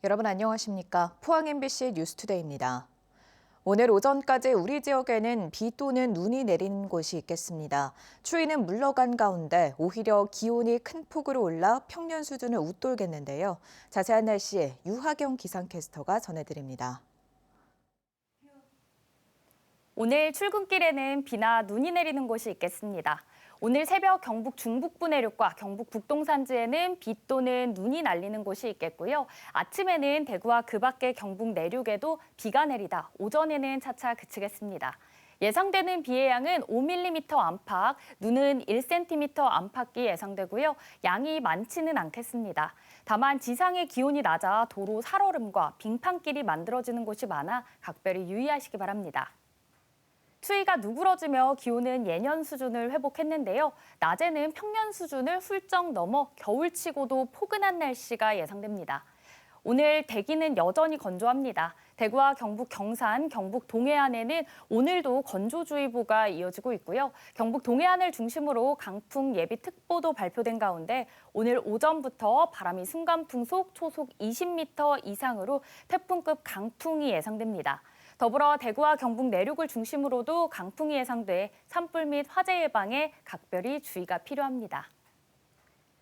여러분 안녕하십니까? 포항 MBC 뉴스투데이입니다. 오늘 오전까지 우리 지역에는 비 또는 눈이 내리는 곳이 있겠습니다. 추위는 물러간 가운데 오히려 기온이 큰 폭으로 올라 평년 수준을 웃돌겠는데요. 자세한 날씨 유하경 기상캐스터가 전해드립니다. 오늘 출근길에는 비나 눈이 내리는 곳이 있겠습니다. 오늘 새벽 경북 중북부 내륙과 경북 북동 산지에는 비 또는 눈이 날리는 곳이 있겠고요. 아침에는 대구와 그 밖의 경북 내륙에도 비가 내리다 오전에는 차차 그치겠습니다. 예상되는 비의 양은 5mm 안팎, 눈은 1cm 안팎이 예상되고요. 양이 많지는 않겠습니다. 다만 지상의 기온이 낮아 도로 살얼음과 빙판길이 만들어지는 곳이 많아 각별히 유의하시기 바랍니다. 추위가 누그러지며 기온은 예년 수준을 회복했는데요. 낮에는 평년 수준을 훌쩍 넘어 겨울치고도 포근한 날씨가 예상됩니다. 오늘 대기는 여전히 건조합니다. 대구와 경북 경산, 경북 동해안에는 오늘도 건조주의보가 이어지고 있고요. 경북 동해안을 중심으로 강풍 예비특보도 발표된 가운데 오늘 오전부터 바람이 순간풍속 초속 20m 이상으로 태풍급 강풍이 예상됩니다. 더불어 대구와 경북 내륙을 중심으로도 강풍이 예상돼 산불 및 화재 예방에 각별히 주의가 필요합니다.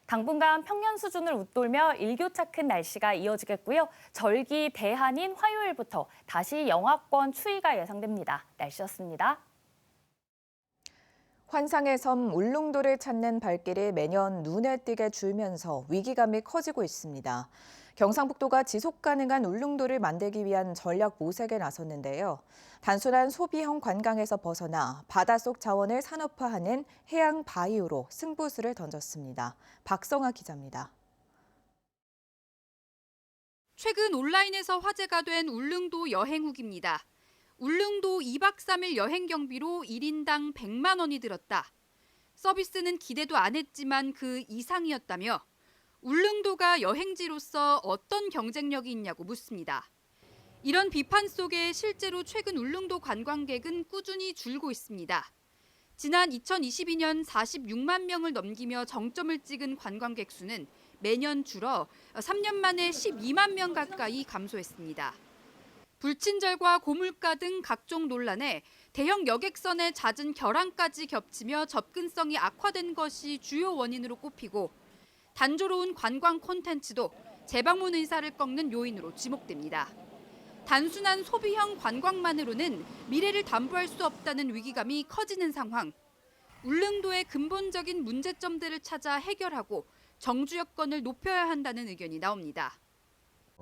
당분간 평년 수준을 웃돌며 일교차 큰 날씨가 이어지겠고요. 절기 대한인 화요일부터 다시 영하권 추위가 예상됩니다. 날씨였습니다. 환상의 섬 울릉도를 찾는 발길이 매년 눈에 띄게 줄면서 위기감이 커지고 있습니다. 경상북도가 지속 가능한 울릉도를 만들기 위한 전략 모색에 나섰는데요. 단순한 소비형 관광에서 벗어나 바닷속 자원을 산업화하는 해양 바이오로 승부수를 던졌습니다. 박성아 기자입니다. 최근 온라인에서 화제가 된 울릉도 여행 후기입니다. 울릉도 2박 3일 여행 경비로 1인당 100만 원이 들었다. 서비스는 기대도 안 했지만 그 이상이었다며 울릉도가 여행지로서 어떤 경쟁력이 있냐고 묻습니다. 이런 비판 속에 실제로 최근 울릉도 관광객은 꾸준히 줄고 있습니다. 지난 2022년 46만 명을 넘기며 정점을 찍은 관광객 수는 매년 줄어 3년 만에 12만 명 가까이 감소했습니다. 불친절과 고물가 등 각종 논란에 대형 여객선의 잦은 결항까지 겹치며 접근성이 악화된 것이 주요 원인으로 꼽히고 단조로운 관광 콘텐츠도 재방문 의사를 꺾는 요인으로 지목됩니다. 단순한 소비형 관광만으로는 미래를 담보할 수 없다는 위기감이 커지는 상황. 울릉도의 근본적인 문제점들을 찾아 해결하고 정주 여건을 높여야 한다는 의견이 나옵니다.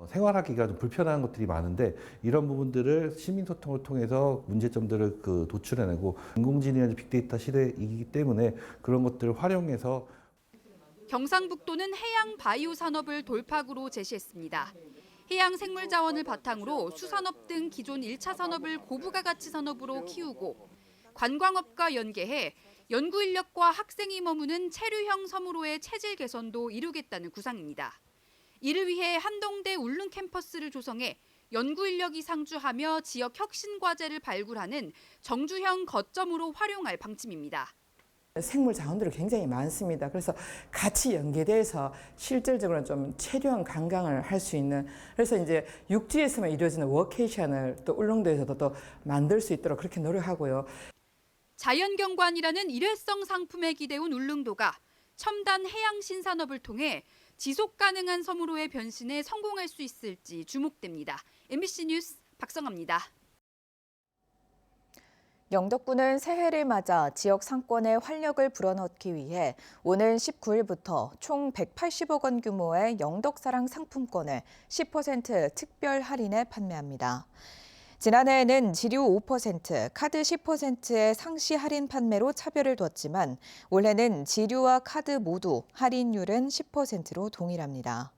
생활하기가 좀 불편한 것들이 많은데 이런 부분들을 시민소통을 통해서 문제점들을 도출해내고 인공지능이나 빅데이터 시대이기 때문에 그런 것들을 활용해서 경상북도는 해양 바이오 산업을 돌파구로 제시했습니다. 해양 생물 자원을 바탕으로 수산업 등 기존 1차 산업을 고부가 가치 산업으로 키우고 관광업과 연계해 연구 인력과 학생이 머무는 체류형 섬으로의 체질 개선도 이루겠다는 구상입니다. 이를 위해 한동대 울릉 캠퍼스를 조성해 연구 인력이 상주하며 지역 혁신 과제를 발굴하는 정주형 거점으로 활용할 방침입니다. 생물 자원들이 굉장히 많습니다. 그래서 같이 연계돼서 실질적으로 좀 체류형 관광을 할 수 있는, 그래서 이제 육지에서만 이루어지는 워케이션을 또 울릉도에서도 또 만들 수 있도록 그렇게 노력하고요. 자연경관이라는 일회성 상품에 기대온 울릉도가 첨단 해양 신산업을 통해 지속 가능한 섬으로의 변신에 성공할 수 있을지 주목됩니다. MBC 뉴스 박성아입니다. 영덕군은 새해를 맞아 지역 상권에 활력을 불어넣기 위해 오는 19일부터 총 180억 원 규모의 영덕사랑 상품권을 10% 특별 할인에 판매합니다. 지난해에는 지류 5%, 카드 10%의 상시 할인 판매로 차별을 뒀지만 올해는 지류와 카드 모두 할인율은 10%로 동일합니다.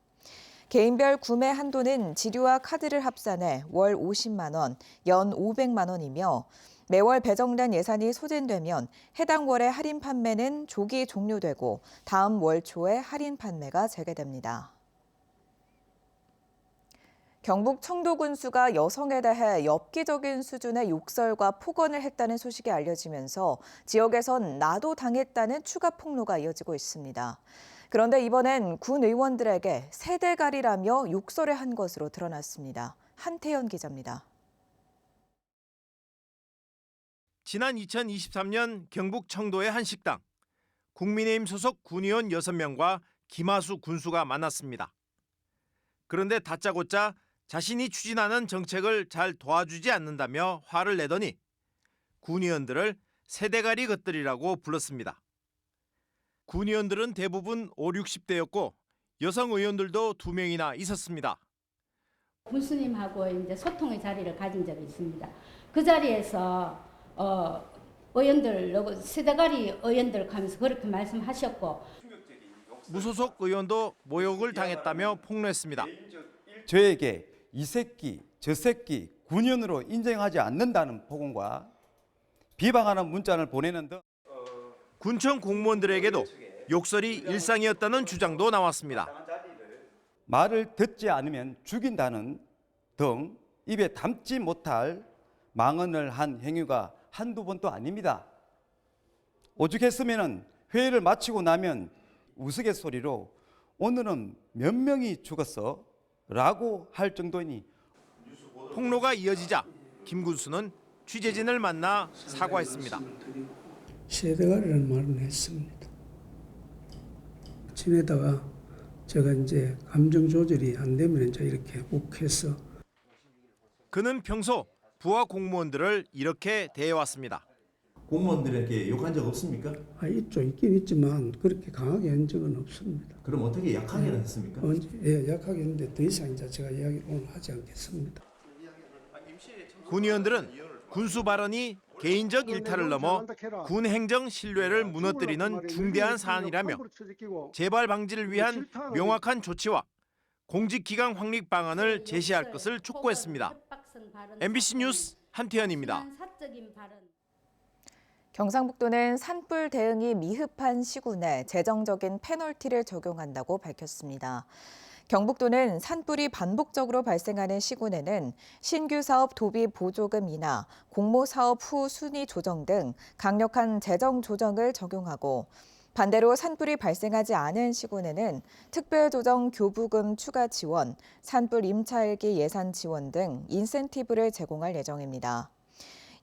개인별 구매 한도는 지류와 카드를 합산해 월 50만 원, 연 500만 원이며 매월 배정된 예산이 소진되면 해당 월의 할인 판매는 조기 종료되고 다음 월 초에 할인 판매가 재개됩니다. 경북 청도 군수가 여성에 대해 엽기적인 수준의 욕설과 폭언을 했다는 소식이 알려지면서 지역에선 나도 당했다는 추가 폭로가 이어지고 있습니다. 그런데 이번엔 군 의원들에게 세대가리라며 욕설을 한 것으로 드러났습니다. 한태현 기자입니다. 지난 2023년 경북 청도의 한 식당. 국민의힘 소속 군의원 6명과 김하수 군수가 만났습니다. 그런데 다짜고짜 자신이 추진하는 정책을 잘 도와주지 않는다며 화를 내더니 군의원들을 세대가리 것들이라고 불렀습니다. 군의원들은 대부분 5, 60대였고 여성 의원들도 2명이나 있었습니다. 군수님하고 이제 소통의 자리를 가진 적이 있습니다. 그 자리에서 의원들, 세대가리 의원들 하면서 그렇게 말씀하셨고, 무소속 의원도 모욕을 당했다며 폭로했습니다. 저에게 이 새끼, 저 새끼 군인으로 인정하지 않는다는 폭언과 비방하는 문자를 보내는 등 군청 공무원들에게도 욕설이 일상이었다는 주장도 나왔습니다. 말을 듣지 않으면 죽인다는 등 입에 담지 못할 망언을 한 행위가 한두 번도 아닙니다. 오죽했으면 회의를 마치고 나면 우스갯소리로 오늘은 몇 명이 죽었어? 라고 할 정도니. 폭로가 이어지자 김 군수는 취재진을 만나 사과했습니다. 세대가리라는 말은 했습니다. 지내다가 제가 이제 감정 조절이 안 되면 이제 이렇게 욱해서. 그는 평소 부하 공무원들을 이렇게 대해왔습니다. 공무원들에게 욕한 적 없습니까? 있긴 있지만 그렇게 강하게 한 적은 없습니다. 그럼 어떻게 약하게는 했습니까? 약하게 했는데 더 이상 이제 제가 이야기를 오늘 하지 않겠습니다. 군의원들은 군수 발언이 개인적 일탈을 넘어 군 행정 신뢰를 무너뜨리는 중대한 사안이라며 재발 방지를 위한 명확한 조치와 공직기강 확립 방안을 제시할 것을 촉구했습니다. MBC 뉴스 한태현입니다. 경상북도는 산불 대응이 미흡한 시군에 재정적인 페널티를 적용한다고 밝혔습니다. 경북도는 산불이 반복적으로 발생하는 시군에는 신규 사업 도비 보조금이나 공모 사업 후 순위 조정 등 강력한 재정 조정을 적용하고, 반대로 산불이 발생하지 않은 시군에는 특별조정 교부금 추가 지원, 산불 임차일기 예산 지원 등 인센티브를 제공할 예정입니다.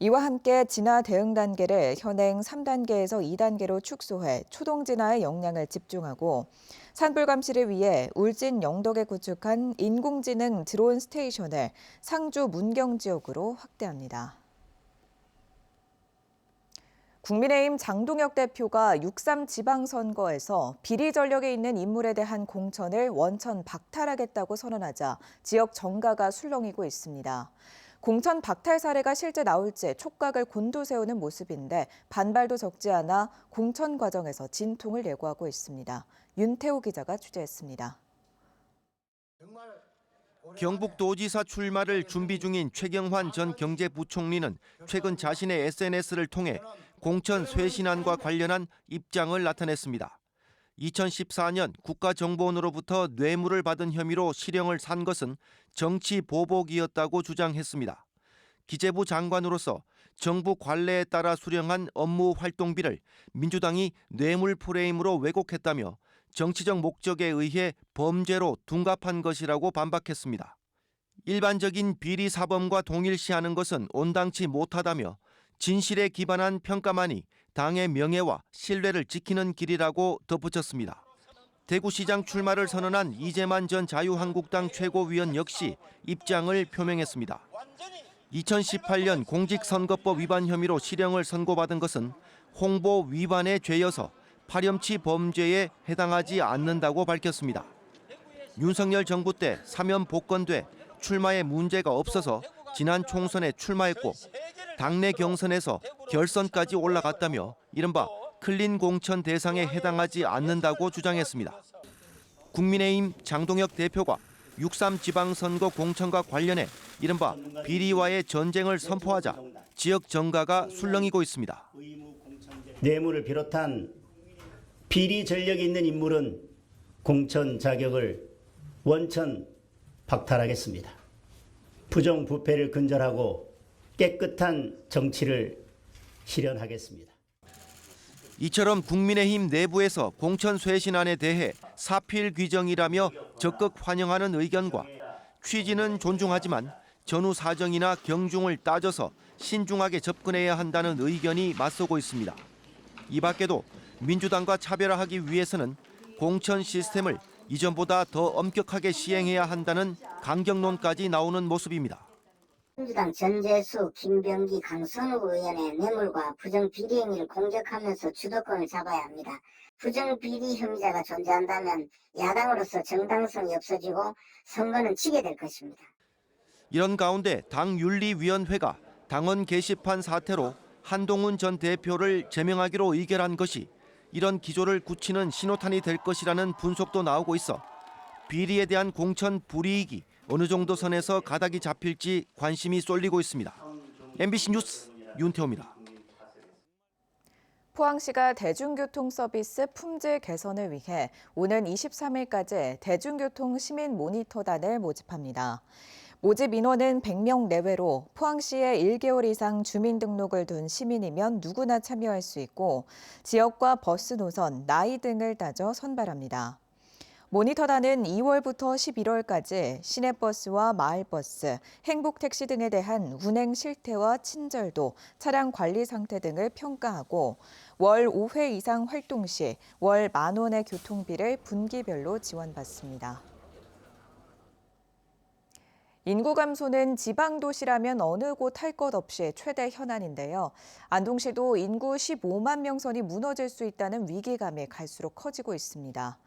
이와 함께 진화 대응 단계를 현행 3단계에서 2단계로 축소해 초동 진화의 역량을 집중하고, 산불 감시를 위해 울진 영덕에 구축한 인공지능 드론 스테이션을 상주 문경 지역으로 확대합니다. 국민의힘 장동혁 대표가 6.3 지방선거에서 비리 전력에 있는 인물에 대한 공천을 원천 박탈하겠다고 선언하자 지역 정가가 술렁이고 있습니다. 공천 박탈 사례가 실제 나올지 촉각을 곤두세우는 모습인데 반발도 적지 않아 공천 과정에서 진통을 예고하고 있습니다. 윤태호 기자가 취재했습니다. 경북도지사 출마를 준비 중인 최경환 전 경제부총리는 최근 자신의 SNS를 통해 공천 쇄신안과 관련한 입장을 나타냈습니다. 2014년 국가정보원으로부터 뇌물을 받은 혐의로 실형을 산 것은 정치 보복이었다고 주장했습니다. 기재부 장관으로서 정부 관례에 따라 수령한 업무 활동비를 민주당이 뇌물 프레임으로 왜곡했다며 정치적 목적에 의해 범죄로 둔갑한 것이라고 반박했습니다. 일반적인 비리 사범과 동일시하는 것은 온당치 못하다며 진실에 기반한 평가만이 당의 명예와 신뢰를 지키는 길이라고 덧붙였습니다. 대구시장 출마를 선언한 이재만 전 자유한국당 최고위원 역시 입장을 표명했습니다. 2018년 공직선거법 위반 혐의로 실형을 선고받은 것은 홍보 위반의 죄여서 파렴치 범죄에 해당하지 않는다고 밝혔습니다. 윤석열 정부 때 사면 복권돼 출마에 문제가 없어서 지난 총선에 출마했고 당내 경선에서 결선까지 올라갔다며 이른바 클린 공천 대상에 해당하지 않는다고 주장했습니다. 국민의힘 장동혁 대표가 6.3 지방선거 공천과 관련해 이른바 비리와의 전쟁을 선포하자 지역 정가가 술렁이고 있습니다. 뇌물을 비롯한 비리 전력이 있는 인물은 공천 자격을 원천 박탈하겠습니다. 부정부패를 근절하고 깨끗한 정치를 실현하겠습니다. 이처럼 국민의힘 내부에서 공천 쇄신안에 대해 사필 규정이라며 적극 환영하는 의견과 취지는 존중하지만 전후 사정이나 경중을 따져서 신중하게 접근해야 한다는 의견이 맞서고 있습니다. 이 밖에도 민주당과 차별화하기 위해서는 공천 시스템을 이전보다 더 엄격하게 시행해야 한다는 강경론까지 나오는 모습입니다. 민주당 전재수, 김병기, 강선우 의원의 뇌물과 부정비리 행위를 공격하면서 주도권을 잡아야 합니다. 부정비리 혐의자가 존재한다면 야당으로서 정당성이 없어지고 선거는 지게 될 것입니다. 이런 가운데 당윤리위원회가 당원 게시판 사태로 한동훈 전 대표를 제명하기로 의결한 것이 이런 기조를 굳히는 신호탄이 될 것이라는 분석도 나오고 있어 비리에 대한 공천 불이익이 어느 정도 선에서 가닥이 잡힐지 관심이 쏠리고 있습니다. MBC 뉴스 윤태호입니다. 포항시가 대중교통 서비스 품질 개선을 위해 오는 23일까지 대중교통 시민 모니터단을 모집합니다. 모집 인원은 100명 내외로 포항시에 1개월 이상 주민등록을 둔 시민이면 누구나 참여할 수 있고 지역과 버스 노선, 나이 등을 따져 선발합니다. 모니터단은 2월부터 11월까지 시내버스와 마을버스, 행복택시 등에 대한 운행 실태와 친절도, 차량 관리 상태 등을 평가하고 월 5회 이상 활동 시 월 10,000원의 교통비를 분기별로 지원받습니다. 인구 감소는 지방도시라면 어느 곳 할 것 없이 최대 현안인데요. 안동시도 인구 15만 명 선이 무너질 수 있다는 위기감이 갈수록 커지고 있습니다.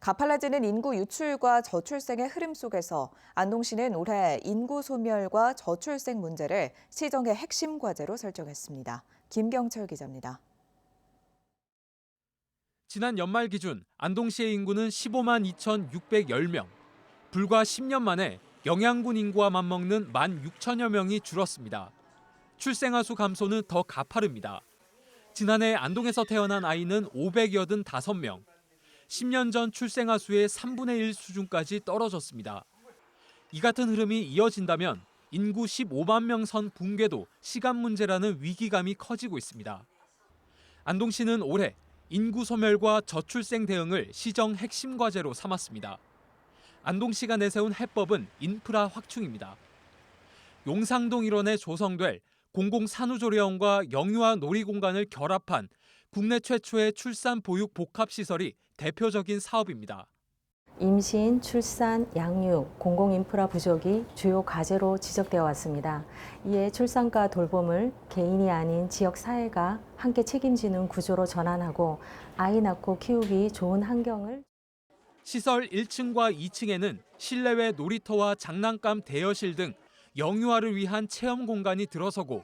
가팔라지는 인구 유출과 저출생의 흐름 속에서 안동시는 올해 인구 소멸과 저출생 문제를 시정의 핵심 과제로 설정했습니다. 김경철 기자입니다. 지난 연말 기준 안동시의 인구는 15만 2,610명. 불과 10년 만에 영양군 인구와 맞먹는 16,000여 명이 줄었습니다. 출생아 수 감소는 더 가파릅니다. 지난해 안동에서 태어난 아이는 585명. 10년 전 출생아 수의 3분의 1 수준까지 떨어졌습니다. 이 같은 흐름이 이어진다면 인구 15만 명 선 붕괴도 시간 문제라는 위기감이 커지고 있습니다. 안동시는 올해 인구 소멸과 저출생 대응을 시정 핵심 과제로 삼았습니다. 안동시가 내세운 해법은 인프라 확충입니다. 용상동 일원에 조성될 공공산후조리원과 영유아 놀이공간을 결합한 국내 최초의 출산 보육 복합시설이 대표적인 사업입니다. 임신, 출산, 양육, 공공인프라 부족이 주요 과제로 지적되어 왔습니다. 이에 출산과 돌봄을 개인이 아닌 지역사회가 함께 책임지는 구조로 전환하고 아이 낳고 키우기 좋은 환경을 시설 1층과 2층에는 실내외 놀이터와 장난감 대여실 등 영유아를 위한 체험 공간이 들어서고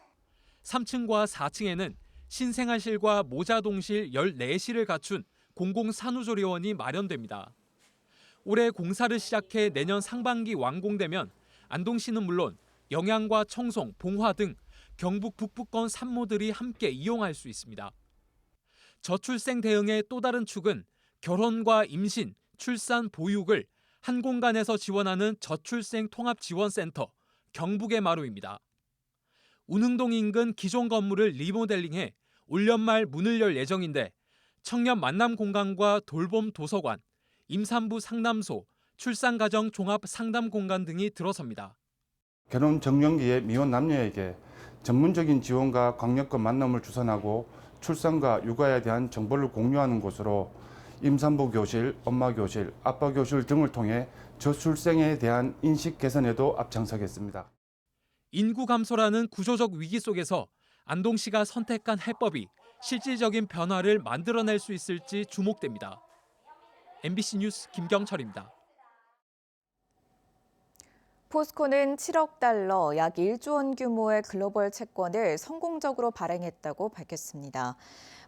3층과 4층에는 신생아실과 모자동실 14실을 갖춘 공공산후조리원이 마련됩니다. 올해 공사를 시작해 내년 상반기 완공되면 안동시는 물론 영양과 청송, 봉화 등 경북 북부권 산모들이 함께 이용할 수 있습니다. 저출생 대응의 또 다른 축은 결혼과 임신, 출산, 보육을 한 공간에서 지원하는 저출생 통합지원센터 경북의 마루입니다. 운흥동 인근 기존 건물을 리모델링해 올 연말 문을 열 예정인데 청년 만남 공간과 돌봄 도서관, 임산부 상담소, 출산가정 종합 상담 공간 등이 들어섭니다. 결혼 정년기의 미혼 남녀에게 전문적인 지원과 강력한 만남을 주선하고 출산과 육아에 대한 정보를 공유하는 곳으로 임산부 교실, 엄마 교실, 아빠 교실 등을 통해 저출생에 대한 인식 개선에도 앞장서겠습니다. 인구 감소라는 구조적 위기 속에서 안동시가 선택한 해법이 실질적인 변화를 만들어낼 수 있을지 주목됩니다. MBC 뉴스 김경철입니다. 포스코는 7억 달러, 약 1조 원 규모의 글로벌 채권을 성공적으로 발행했다고 밝혔습니다.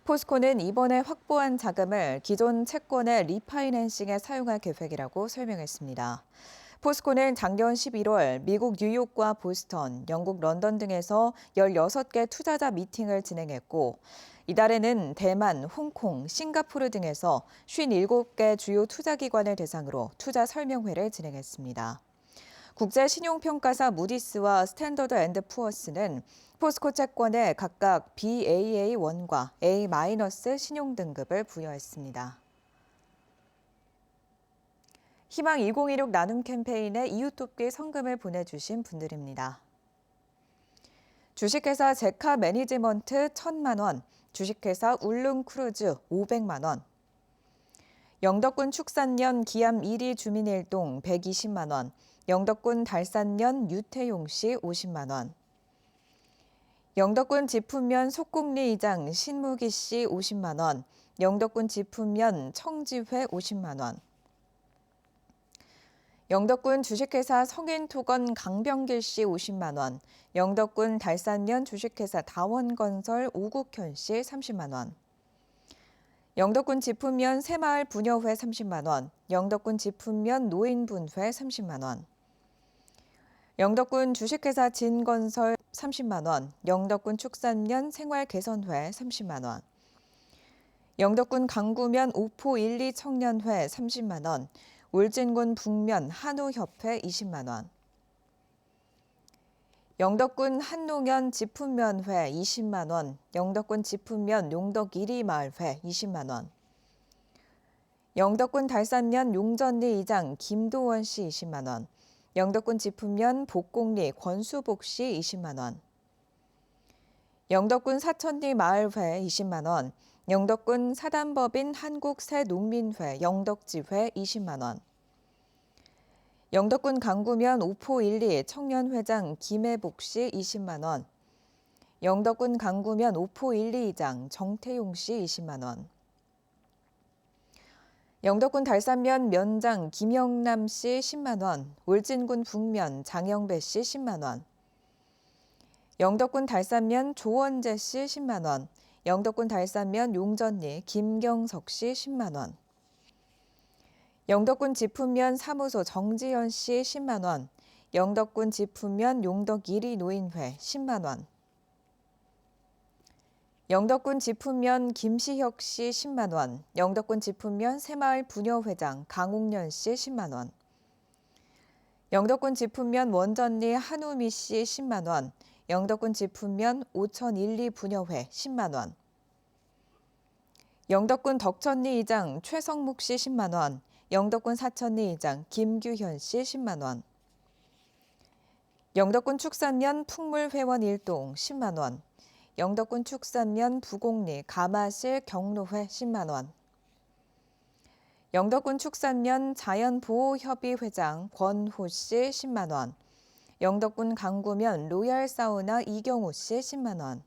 포스코는 이번에 확보한 자금을 기존 채권의 리파이낸싱에 사용할 계획이라고 설명했습니다. 포스코는 작년 11월 미국 뉴욕과 보스턴, 영국 런던 등에서 16개 투자자 미팅을 진행했고 이달에는 대만, 홍콩, 싱가포르 등에서 57개 주요 투자기관을 대상으로 투자 설명회를 진행했습니다. 국제신용평가사 무디스와 스탠더드 앤드 푸어스는 포스코 채권에 각각 BAA1과 A- 신용등급을 부여했습니다. 희망 2016 나눔 캠페인에 이웃돕기 성금을 보내주신 분들입니다. 주식회사 제카 매니지먼트 1,000만 원, 주식회사 울릉크루즈 500만 원, 영덕군 축산년 기암 1위 주민일동 120만 원, 영덕군 달산년 유태용 씨 50만 원, 영덕군 지품면 속곡리 이장 신무기 씨 50만 원, 영덕군 지품면 청지회 50만 원, 영덕군 주식회사 성인토건 강병길 씨 50만 원, 영덕군 달산면 주식회사 다원건설 오국현 씨 30만 원, 영덕군 지품면 새마을 부녀회 30만 원, 영덕군 지품면 노인분회 30만 원, 영덕군 주식회사 진건설 30만 원, 영덕군 축산면 생활개선회 30만 원, 영덕군 강구면 오포 1, 2 청년회 30만 원, 울진군 북면 한우협회 20만 원, 영덕군 한농연 지품면회 20만 원, 영덕군 지품면 용덕 1위 마을회 20만 원, 영덕군 달산면 용전리 이장 김도원 씨 20만 원, 영덕군 지품면 복곡리 권수복 씨 20만 원, 영덕군 사천리 마을회 20만 원, 영덕군 사단법인 한국새농민회 영덕지회 20만 원, 영덕군 강구면 오포 1, 2 청년회장 김혜복 씨 20만 원, 영덕군 강구면 오포 1, 2장 정태용 씨 20만 원, 영덕군 달산면 면장 김영남 씨 10만 원, 울진군 북면 장영배 씨 10만 원, 영덕군 달산면 조원재 씨 10만 원, 영덕군 달산면 용전리 김경석 씨 10만 원, 영덕군 지품면 사무소 정지현 씨 10만 원, 영덕군 지품면 용덕 1위 노인회 10만 원, 영덕군 지품면 김시혁 씨 10만 원, 영덕군 지품면 새마을 부녀회장 강옥년 씨 10만 원, 영덕군 지품면 원전리 한우미 씨 10만 원, 영덕군 지품면 오천 1, 2 부녀회 10만 원, 영덕군 덕천리 이장 최성묵 씨 10만 원, 영덕군 사천리 이장 김규현 씨 10만 원, 영덕군 축산면 풍물회원 1동 10만 원, 영덕군 축산면 부곡리 가마실 경로회 10만 원, 영덕군 축산면 자연보호협의회장 권호 씨 10만 원, 영덕군 강구면 로얄사우나 이경호 씨 10만 원,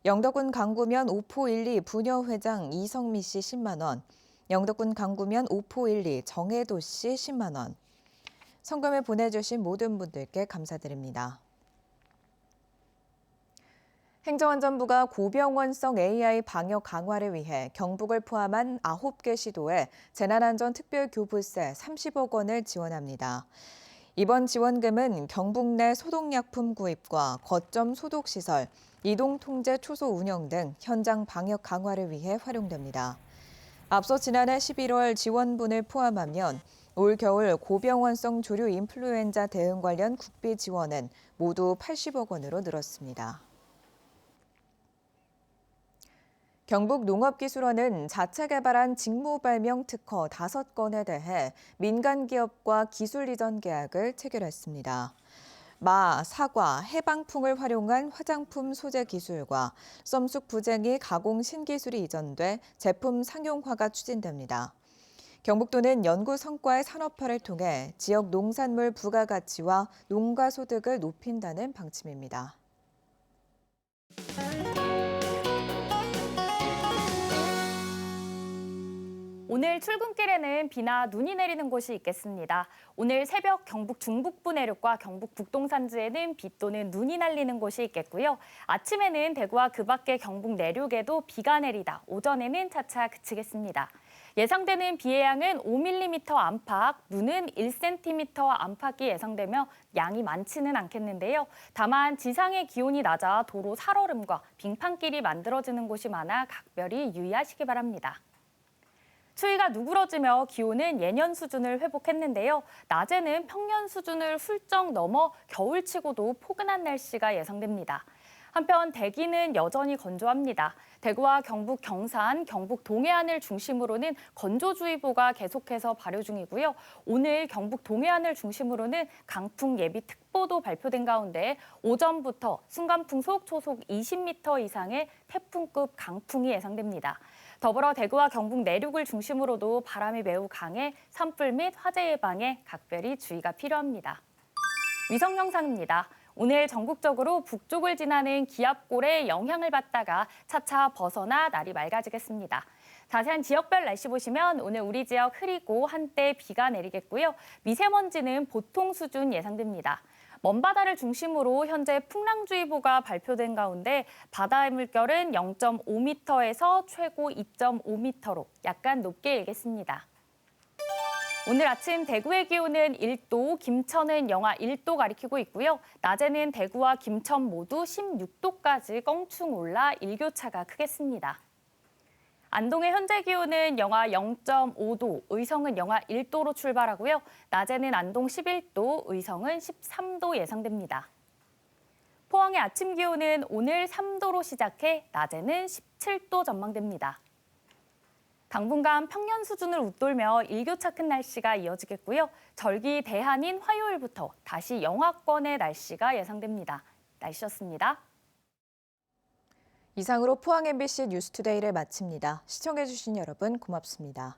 영덕군 강구면 오포 1, 2 부녀회장 이성미 씨 10만 원, 영덕군 강구면 오포 1, 2 정혜도 씨 10만 원. 성금을 보내주신 모든 분들께 감사드립니다. 행정안전부가 고병원성 AI 방역 강화를 위해 경북을 포함한 9개 시도에 재난안전특별교부세 30억 원을 지원합니다. 이번 지원금은 경북 내 소독약품 구입과 거점 소독시설, 이동통제 초소 운영 등 현장 방역 강화를 위해 활용됩니다. 앞서 지난해 11월 지원분을 포함하면 올 겨울 고병원성 조류 인플루엔자 대응 관련 국비 지원은 모두 80억 원으로 늘었습니다. 경북농업기술원은 자체 개발한 직무발명 특허 5건에 대해 민간 기업과 기술 이전 계약을 체결했습니다. 마, 사과, 해방풍을 활용한 화장품 소재 기술과 썸쑥 부쟁이 가공 신기술이 이전돼 제품 상용화가 추진됩니다. 경북도는 연구 성과의 산업화를 통해 지역 농산물 부가가치와 농가 소득을 높인다는 방침입니다. 오늘 출근길에는 비나 눈이 내리는 곳이 있겠습니다. 오늘 새벽 경북 중북부 내륙과 경북 북동 산지에는 비 또는 눈이 날리는 곳이 있겠고요. 아침에는 대구와 그 밖의 경북 내륙에도 비가 내리다 오전에는 차차 그치겠습니다. 예상되는 비의 양은 5mm 안팎, 눈은 1cm 안팎이 예상되며 양이 많지는 않겠는데요. 다만 지상의 기온이 낮아 도로 살얼음과 빙판길이 만들어지는 곳이 많아 각별히 유의하시기 바랍니다. 추위가 누그러지며 기온은 예년 수준을 회복했는데요. 낮에는 평년 수준을 훌쩍 넘어 겨울치고도 포근한 날씨가 예상됩니다. 한편 대기는 여전히 건조합니다. 대구와 경북 경산, 경북 동해안을 중심으로는 건조주의보가 계속해서 발효 중이고요. 오늘 경북 동해안을 중심으로는 강풍 예비특보도 발표된 가운데 오전부터 순간풍속 초속 20m 이상의 태풍급 강풍이 예상됩니다. 더불어 대구와 경북 내륙을 중심으로도 바람이 매우 강해 산불 및 화재 예방에 각별히 주의가 필요합니다. 위성 영상입니다. 오늘 전국적으로 북쪽을 지나는 기압골의 영향을 받다가 차차 벗어나 날이 맑아지겠습니다. 자세한 지역별 날씨 보시면 오늘 우리 지역 흐리고 한때 비가 내리겠고요. 미세먼지는 보통 수준 예상됩니다. 먼바다를 중심으로 현재 풍랑주의보가 발표된 가운데 바다의 물결은 0.5m에서 최고 2.5m로 약간 높게 일겠습니다. 오늘 아침 대구의 기온은 1도, 김천은 영하 1도 가리키고 있고요. 낮에는 대구와 김천 모두 16도까지 껑충 올라 일교차가 크겠습니다. 안동의 현재 기온은 영하 0.5도, 의성은 영하 1도로 출발하고요. 낮에는 안동 11도, 의성은 13도 예상됩니다. 포항의 아침 기온은 오늘 3도로 시작해 낮에는 17도 전망됩니다. 당분간 평년 수준을 웃돌며 일교차 큰 날씨가 이어지겠고요. 절기 대한인 화요일부터 다시 영하권의 날씨가 예상됩니다. 날씨였습니다. 이상으로 포항 MBC 뉴스투데이를 마칩니다. 시청해주신 여러분 고맙습니다.